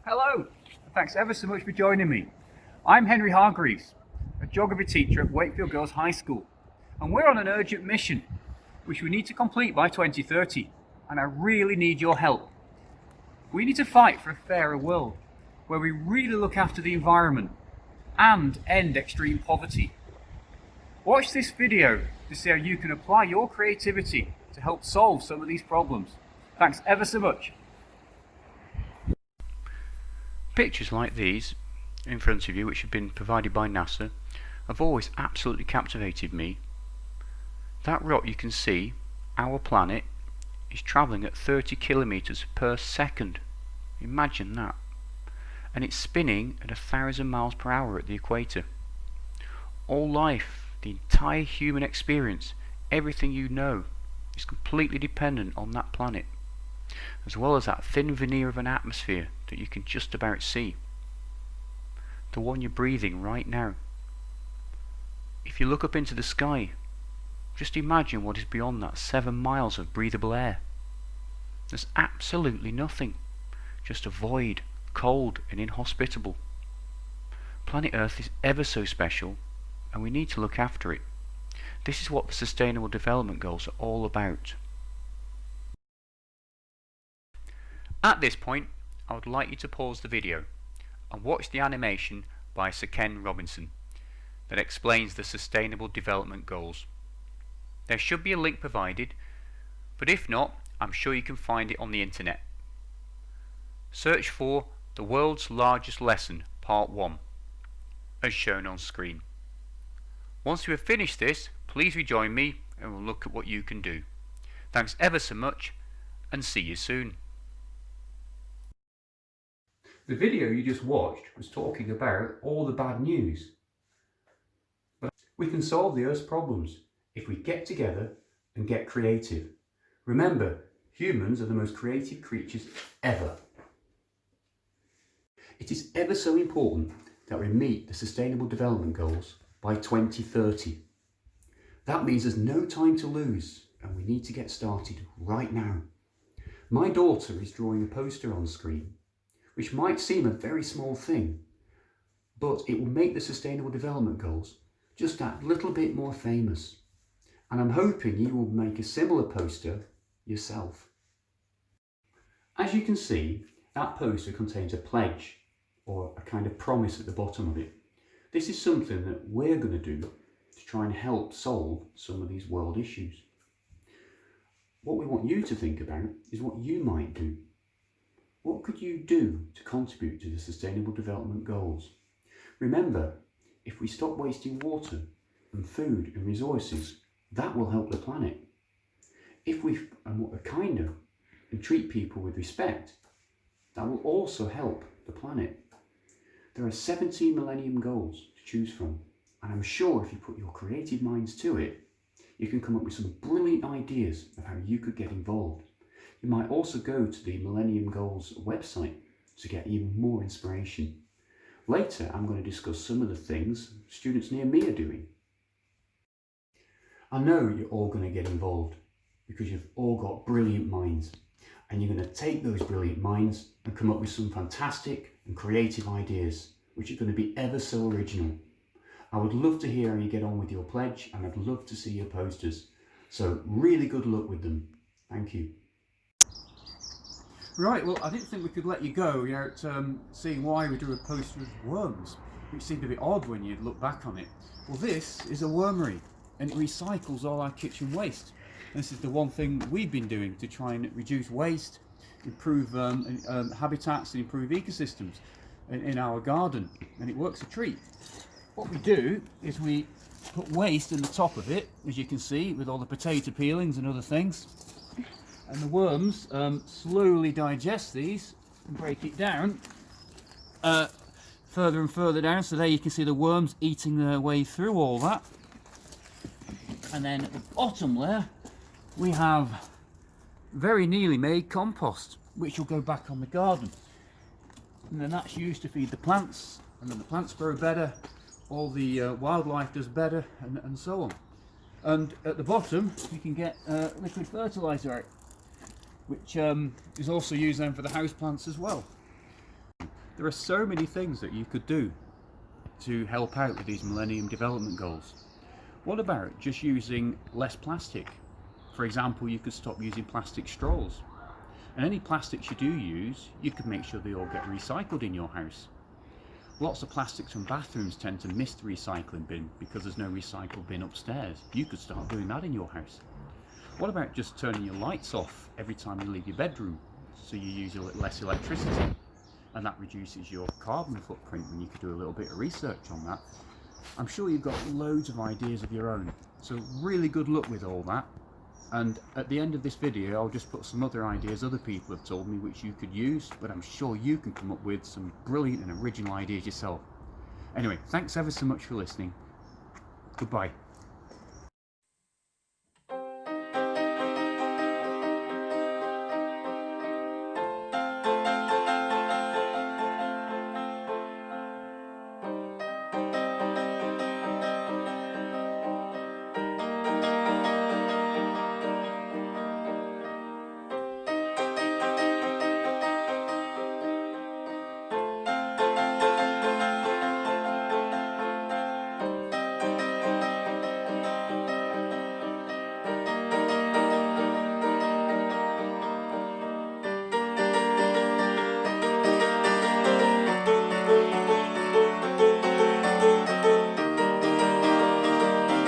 Hello, thanks ever so much for joining me. I'm Henry Hargreaves, a geography teacher at Wakefield Girls High School, and we're on an urgent mission which we need to complete by 2030, and I really need your help. We need to fight for a fairer world where we really look after the environment and end extreme poverty. Watch this video to see how you can apply your creativity to help solve some of these problems. Thanks ever so much. Pictures like these in front of you, which have been provided by NASA, have always absolutely captivated me. That rock you can see, our planet, is travelling at 30 kilometres per second. Imagine that. And it's spinning at 1,000 miles per hour at the equator. All life, the entire human experience, everything you know, is completely dependent on that planet, as well as that thin veneer of an atmosphere that you can just about see, the one you're breathing right now. If you look up into the sky, just imagine what is beyond that 7 miles of breathable air. There's absolutely nothing, just a void, cold and inhospitable. Planet Earth is ever so special, and we need to look after it. This is what the Sustainable Development Goals are all about. At this point, I would like you to pause the video and watch the animation by Sir Ken Robinson that explains the Sustainable Development Goals. There should be a link provided, but if not, I'm sure you can find it on the internet. Search for The World's Largest Lesson Part 1, as shown on screen. Once you have finished this, please rejoin me and we'll look at what you can do. Thanks ever so much, and see you soon. The video you just watched was talking about all the bad news. But we can solve the Earth's problems if we get together and get creative. Remember, humans are the most creative creatures ever. It is ever so important that we meet the Sustainable Development Goals by 2030. That means there's no time to lose and we need to get started right now. My daughter is drawing a poster on screen, which might seem a very small thing, but it will make the Sustainable Development Goals just that little bit more famous. And I'm hoping you will make a similar poster yourself. As you can see, that poster contains a pledge or a kind of promise at the bottom of it. This is something that we're going to do to try and help solve some of these world issues. What we want you to think about is what you might do. What could you do to contribute to the Sustainable Development Goals? Remember, if we stop wasting water and food and resources, that will help the planet. If we are kinder and treat people with respect, that will also help the planet. There are 17 Millennium Goals to choose from, and I'm sure if you put your creative minds to it, you can come up with some brilliant ideas of how you could get involved. You might also go to the Millennium Goals website to get even more inspiration. Later, I'm going to discuss some of the things students near me are doing. I know you're all going to get involved because you've all got brilliant minds, and you're going to take those brilliant minds and come up with some fantastic and creative ideas, which are going to be ever so original. I would love to hear how you get on with your pledge, and I'd love to see your posters. So really good luck with them. Thank you. Right, well, I didn't think we could let you go without seeing why we drew a poster of worms, which seemed a bit odd when you look back on it. Well, this is a wormery, and it recycles all our kitchen waste. This is the one thing we've been doing to try and reduce waste, improve habitats and improve ecosystems in our garden, and it works a treat. What we do is we put waste in the top of it, as you can see, with all the potato peelings and other things. And the worms slowly digest these and break it down further and further down. So there you can see the worms eating their way through all that. And then at the bottom there, we have very nearly made compost, which will go back on the garden. And then that's used to feed the plants, and then the plants grow better, all the wildlife does better, and so on. And at the bottom, you can get liquid fertilizer out, which is also used then for the house plants as well. There are so many things that you could do to help out with these Millennium Development Goals. What about just using less plastic? For example, you could stop using plastic straws. And any plastics you do use, you could make sure they all get recycled in your house. Lots of plastics from bathrooms tend to miss the recycling bin because there's no recycle bin upstairs. You could start doing that in your house. What about just turning your lights off every time you leave your bedroom so you use less electricity? And that reduces your carbon footprint, and you could do a little bit of research on that. I'm sure you've got loads of ideas of your own, so really good luck with all that. And at the end of this video I'll just put some other ideas other people have told me which you could use, but I'm sure you can come up with some brilliant and original ideas yourself. Anyway, thanks ever so much for listening. Goodbye.